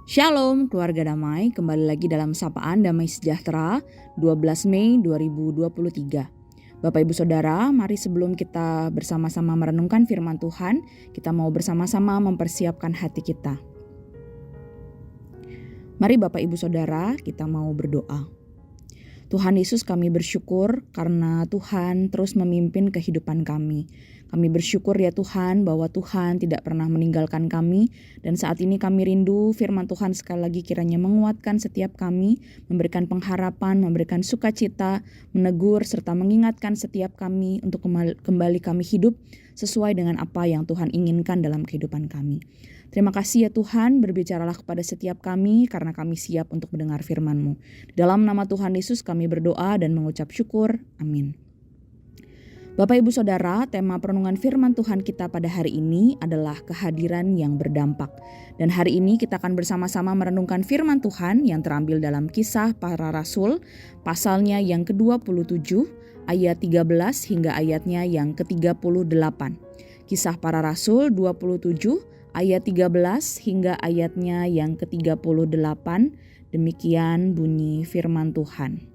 Shalom keluarga damai, kembali lagi dalam Sapaan Damai Sejahtera 12 Mei 2023. Bapak Ibu Saudara, mari sebelum kita bersama-sama merenungkan firman Tuhan, kita mau bersama-sama mempersiapkan hati kita. Mari Bapak Ibu Saudara, kita mau berdoa. Tuhan Yesus, kami bersyukur karena Tuhan terus memimpin kehidupan kami. Kami bersyukur ya Tuhan bahwa Tuhan tidak pernah meninggalkan kami, dan saat ini kami rindu firman Tuhan sekali lagi kiranya menguatkan setiap kami, memberikan pengharapan, memberikan sukacita, menegur serta mengingatkan setiap kami untuk kembali kami hidup sesuai dengan apa yang Tuhan inginkan dalam kehidupan kami. Terima kasih ya Tuhan, berbicaralah kepada setiap kami karena kami siap untuk mendengar firman-Mu. Dalam nama Tuhan Yesus kami berdoa dan mengucap syukur. Amin. Bapak Ibu Saudara, tema perenungan firman Tuhan kita pada hari ini adalah kehadiran yang berdampak. Dan hari ini kita akan bersama-sama merenungkan firman Tuhan yang terambil dalam Kisah Para Rasul, pasalnya yang ke-27, ayat 13 hingga ayatnya yang ke-38. Kisah Para Rasul 27 ayat 13 hingga ayatnya yang ke-38, demikian bunyi firman Tuhan.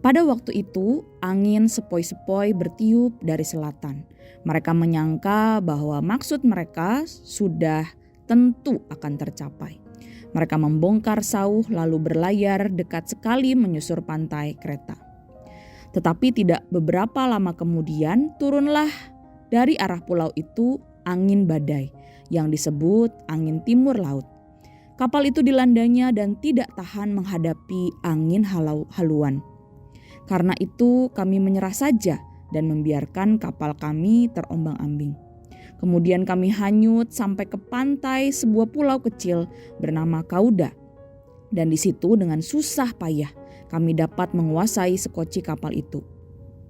Pada waktu itu, angin sepoi-sepoi bertiup dari selatan. Mereka menyangka bahwa maksud mereka sudah tentu akan tercapai. Mereka membongkar sauh lalu berlayar dekat sekali menyusur pantai Kreta. Tetapi tidak beberapa lama kemudian turunlah dari arah pulau itu angin badai yang disebut angin timur laut. Kapal itu dilandanya dan tidak tahan menghadapi angin haluan. Karena itu kami menyerah saja dan membiarkan kapal kami terombang-ambing. Kemudian kami hanyut sampai ke pantai sebuah pulau kecil bernama Kauda. Dan di situ dengan susah payah kami dapat menguasai sekoci kapal itu.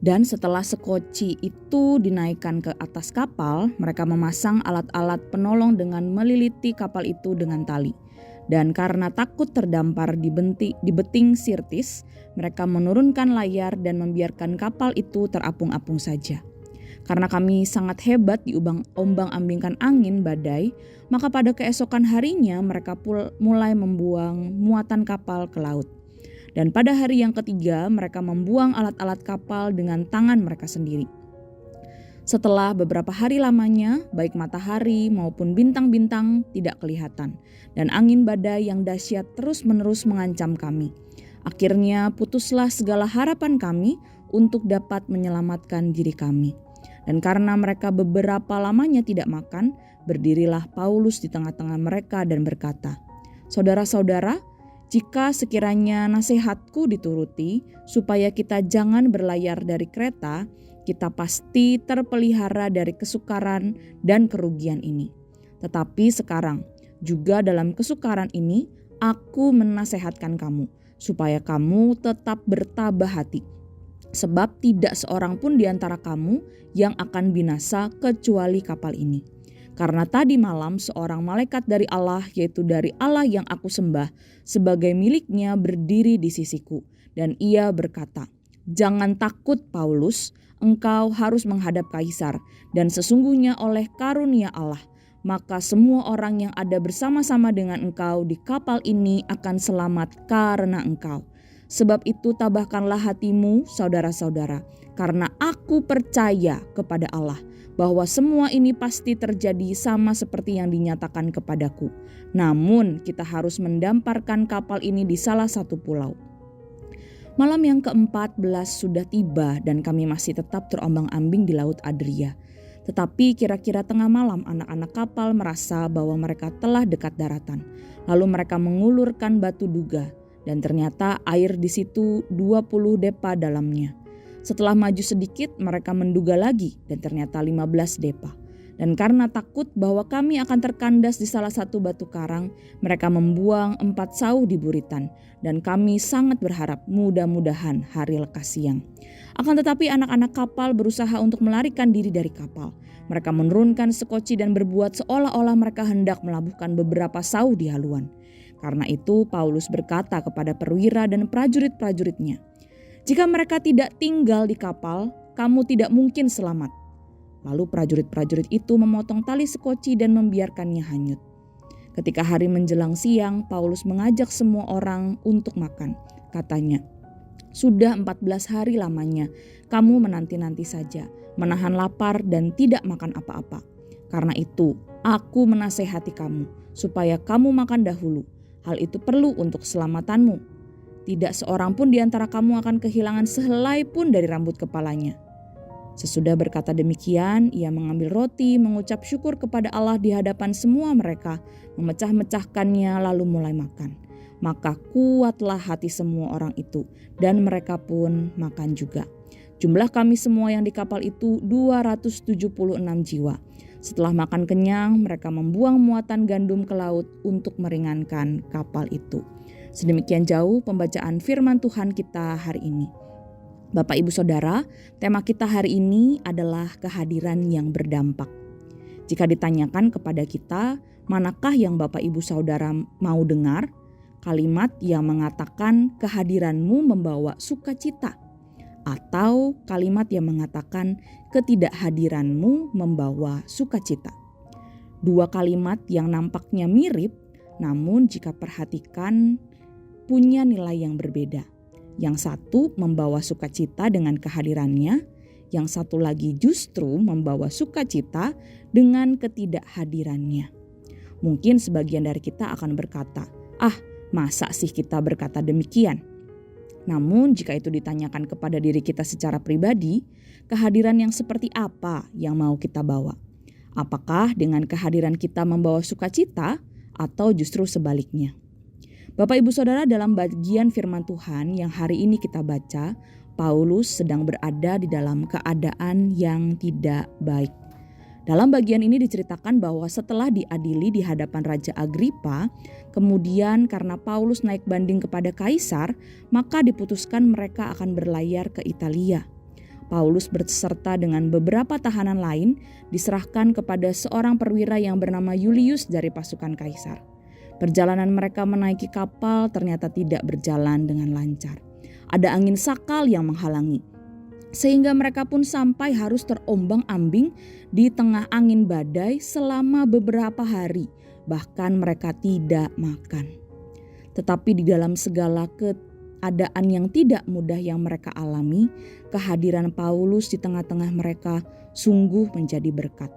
Dan setelah sekoci itu dinaikkan ke atas kapal, mereka memasang alat-alat penolong dengan meliliti kapal itu dengan tali. Dan karena takut terdampar di beting Sirtis, mereka menurunkan layar dan membiarkan kapal itu terapung-apung saja. Karena kami sangat hebat diombang-ambingkan angin badai, maka pada keesokan harinya mereka mulai membuang muatan kapal ke laut. Dan pada hari yang ketiga mereka membuang alat-alat kapal dengan tangan mereka sendiri. Setelah beberapa hari lamanya, baik matahari maupun bintang-bintang tidak kelihatan. Dan angin badai yang dahsyat terus-menerus mengancam kami. Akhirnya putuslah segala harapan kami untuk dapat menyelamatkan diri kami. Dan karena mereka beberapa lamanya tidak makan, berdirilah Paulus di tengah-tengah mereka dan berkata, "Saudara-saudara, jika sekiranya nasihatku dituruti, supaya kita jangan berlayar dari Kreta, kita pasti terpelihara dari kesukaran dan kerugian ini. Tetapi sekarang, juga dalam kesukaran ini, aku menasehatkan kamu, supaya kamu tetap bertabah hati. Sebab tidak seorang pun di antara kamu yang akan binasa kecuali kapal ini. Karena tadi malam seorang malaikat dari Allah, yaitu dari Allah yang aku sembah, sebagai miliknya berdiri di sisiku. Dan ia berkata, 'Jangan takut Paulus, engkau harus menghadap Kaisar. Dan sesungguhnya oleh karunia Allah, maka semua orang yang ada bersama-sama dengan engkau di kapal ini akan selamat karena engkau. Sebab itu tabahkanlah hatimu saudara-saudara, karena aku percaya kepada Allah bahwa semua ini pasti terjadi sama seperti yang dinyatakan kepadaku. Namun kita harus mendamparkan kapal ini di salah satu pulau.' Malam yang ke-14 sudah tiba dan kami masih tetap terombang-ambing di Laut Adria. Tetapi kira-kira tengah malam anak-anak kapal merasa bahwa mereka telah dekat daratan. Lalu mereka mengulurkan batu duga dan ternyata air di situ 20 depa dalamnya. Setelah maju sedikit mereka menduga lagi dan ternyata 15 depa. Dan karena takut bahwa kami akan terkandas di salah satu batu karang, mereka membuang 4 sauh di buritan. Dan kami sangat berharap mudah-mudahan hari lekas siang. Akan tetapi anak-anak kapal berusaha untuk melarikan diri dari kapal. Mereka menurunkan sekoci dan berbuat seolah-olah mereka hendak melabuhkan beberapa sauh di haluan. Karena itu Paulus berkata kepada perwira dan prajurit-prajuritnya, "Jika mereka tidak tinggal di kapal, kamu tidak mungkin selamat." Lalu prajurit-prajurit itu memotong tali sekoci dan membiarkannya hanyut. Ketika hari menjelang siang, Paulus mengajak semua orang untuk makan. Katanya, "Sudah 14 hari lamanya kamu menanti-nanti saja, menahan lapar dan tidak makan apa-apa. Karena itu, aku menasehati kamu supaya kamu makan dahulu. Hal itu perlu untuk keselamatanmu. Tidak seorang pun di antara kamu akan kehilangan sehelai pun dari rambut kepalanya." Sesudah berkata demikian, ia mengambil roti, mengucap syukur kepada Allah di hadapan semua mereka, memecah-mecahkannya lalu mulai makan. Maka kuatlah hati semua orang itu, dan mereka pun makan juga. Jumlah kami semua yang di kapal itu 276 jiwa. Setelah makan kenyang, mereka membuang muatan gandum ke laut untuk meringankan kapal itu. Sedemikian jauh pembacaan firman Tuhan kita hari ini. Bapak Ibu Saudara, tema kita hari ini adalah kehadiran yang berdampak. Jika ditanyakan kepada kita, manakah yang Bapak Ibu Saudara mau dengar? Kalimat yang mengatakan kehadiranmu membawa sukacita, atau kalimat yang mengatakan ketidakhadiranmu membawa sukacita. Dua kalimat yang nampaknya mirip, namun jika perhatikan punya nilai yang berbeda. Yang satu membawa sukacita dengan kehadirannya, yang satu lagi justru membawa sukacita dengan ketidakhadirannya. Mungkin sebagian dari kita akan berkata, masa sih kita berkata demikian? Namun jika itu ditanyakan kepada diri kita secara pribadi, kehadiran yang seperti apa yang mau kita bawa? Apakah dengan kehadiran kita membawa sukacita atau justru sebaliknya? Bapak Ibu Saudara, dalam bagian firman Tuhan yang hari ini kita baca, Paulus sedang berada di dalam keadaan yang tidak baik. Dalam bagian ini diceritakan bahwa setelah diadili di hadapan Raja Agripa, kemudian karena Paulus naik banding kepada Kaisar, maka diputuskan mereka akan berlayar ke Italia. Paulus berserta dengan beberapa tahanan lain diserahkan kepada seorang perwira yang bernama Julius dari pasukan Kaisar. Perjalanan mereka menaiki kapal ternyata tidak berjalan dengan lancar. Ada angin sakal yang menghalangi, sehingga mereka pun sampai harus terombang-ambing di tengah angin badai selama beberapa hari. Bahkan mereka tidak makan. Tetapi di dalam segala keadaan yang tidak mudah yang mereka alami, kehadiran Paulus di tengah-tengah mereka sungguh menjadi berkat.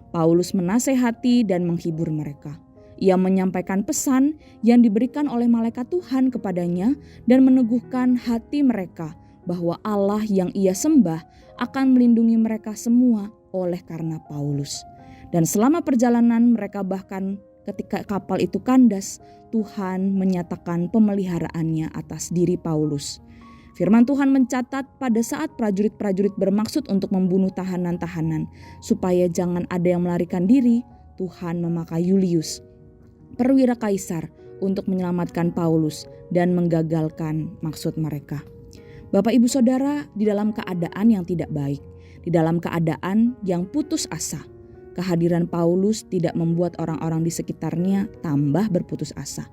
Paulus menasehati dan menghibur mereka. Ia menyampaikan pesan yang diberikan oleh malaikat Tuhan kepadanya dan meneguhkan hati mereka bahwa Allah yang ia sembah akan melindungi mereka semua oleh karena Paulus. Dan selama perjalanan mereka, bahkan ketika kapal itu kandas, Tuhan menyatakan pemeliharaannya atas diri Paulus. Firman Tuhan mencatat pada saat prajurit-prajurit bermaksud untuk membunuh tahanan-tahanan supaya jangan ada yang melarikan diri, Tuhan memakai Julius, perwira Kaisar, untuk menyelamatkan Paulus dan menggagalkan maksud mereka. Bapak Ibu Saudara, di dalam keadaan yang tidak baik, di dalam keadaan yang putus asa, kehadiran Paulus tidak membuat orang-orang di sekitarnya tambah berputus asa.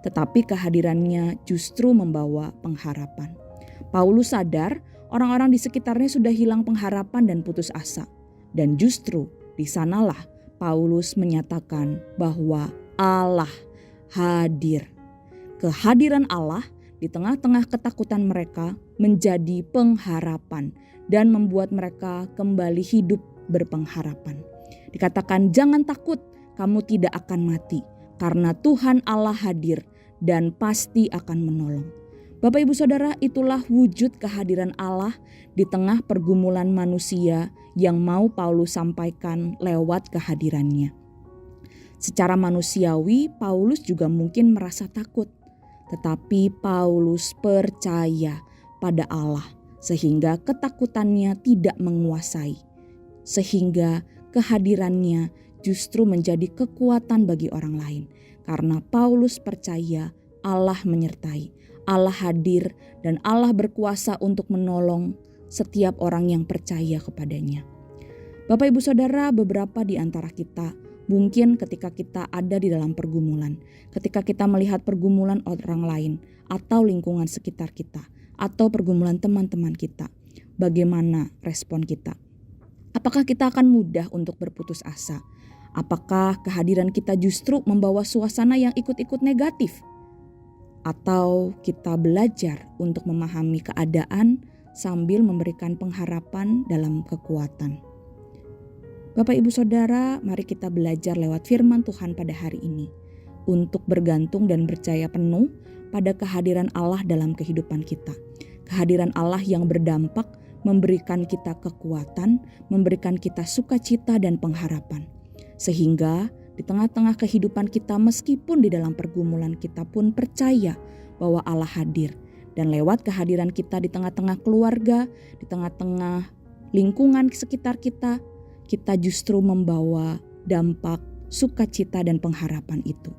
Tetapi kehadirannya justru membawa pengharapan. Paulus sadar orang-orang di sekitarnya sudah hilang pengharapan dan putus asa. Dan justru di sanalah Paulus menyatakan bahwa Allah hadir. Kehadiran Allah di tengah-tengah ketakutan mereka menjadi pengharapan dan membuat mereka kembali hidup berpengharapan. Dikatakan, "Jangan takut, kamu tidak akan mati, karena Tuhan Allah hadir dan pasti akan menolong." Bapak Ibu Saudara, itulah wujud kehadiran Allah di tengah pergumulan manusia yang mau Paulus sampaikan lewat kehadirannya. Secara manusiawi, Paulus juga mungkin merasa takut. Tetapi Paulus percaya pada Allah sehingga ketakutannya tidak menguasai. Sehingga kehadirannya justru menjadi kekuatan bagi orang lain. Karena Paulus percaya Allah menyertai, Allah hadir dan Allah berkuasa untuk menolong setiap orang yang percaya kepadanya. Bapak Ibu Saudara, beberapa di antara kita mungkin ketika kita ada di dalam pergumulan, ketika kita melihat pergumulan orang lain atau lingkungan sekitar kita atau pergumulan teman-teman kita, bagaimana respon kita? Apakah kita akan mudah untuk berputus asa? Apakah kehadiran kita justru membawa suasana yang ikut-ikut negatif? Atau kita belajar untuk memahami keadaan sambil memberikan pengharapan dalam kekuatan? Bapak Ibu Saudara, mari kita belajar lewat firman Tuhan pada hari ini untuk bergantung dan percaya penuh pada kehadiran Allah dalam kehidupan kita. Kehadiran Allah yang berdampak memberikan kita kekuatan, memberikan kita sukacita dan pengharapan. Sehingga di tengah-tengah kehidupan kita, meskipun di dalam pergumulan, kita pun percaya bahwa Allah hadir. Dan lewat kehadiran kita di tengah-tengah keluarga, di tengah-tengah lingkungan sekitar kita, kita justru membawa dampak sukacita dan pengharapan itu.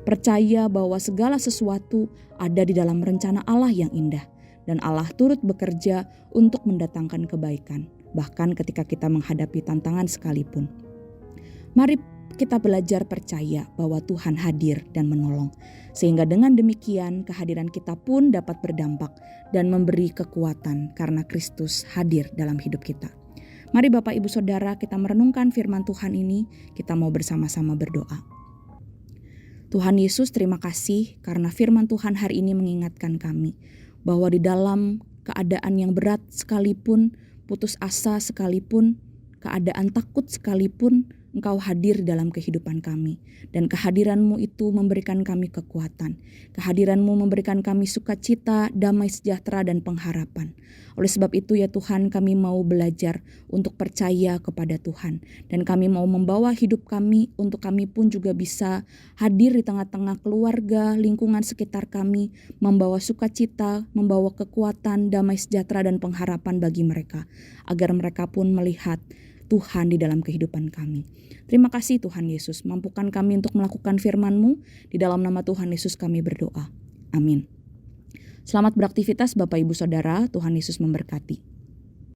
Percaya bahwa segala sesuatu ada di dalam rencana Allah yang indah. Dan Allah turut bekerja untuk mendatangkan kebaikan, bahkan ketika kita menghadapi tantangan sekalipun. Mari kita belajar percaya bahwa Tuhan hadir dan menolong. Sehingga dengan demikian kehadiran kita pun dapat berdampak dan memberi kekuatan karena Kristus hadir dalam hidup kita. Mari Bapak Ibu Saudara, kita merenungkan firman Tuhan ini, kita mau bersama-sama berdoa. Tuhan Yesus, terima kasih karena firman Tuhan hari ini mengingatkan kami bahwa di dalam keadaan yang berat sekalipun, putus asa sekalipun, keadaan takut sekalipun, Engkau hadir dalam kehidupan kami. Dan kehadiran-Mu itu memberikan kami kekuatan. Kehadiran-Mu memberikan kami sukacita, damai sejahtera, dan pengharapan. Oleh sebab itu ya Tuhan, kami mau belajar untuk percaya kepada Tuhan. Dan kami mau membawa hidup kami untuk kami pun juga bisa hadir di tengah-tengah keluarga, lingkungan sekitar kami, membawa sukacita, membawa kekuatan, damai sejahtera, dan pengharapan bagi mereka. Agar mereka pun melihat Tuhan di dalam kehidupan kami. Terima kasih Tuhan Yesus, mampukan kami untuk melakukan firman-Mu. Di dalam nama Tuhan Yesus kami berdoa. Amin. Selamat beraktivitas Bapak Ibu Saudara, Tuhan Yesus memberkati.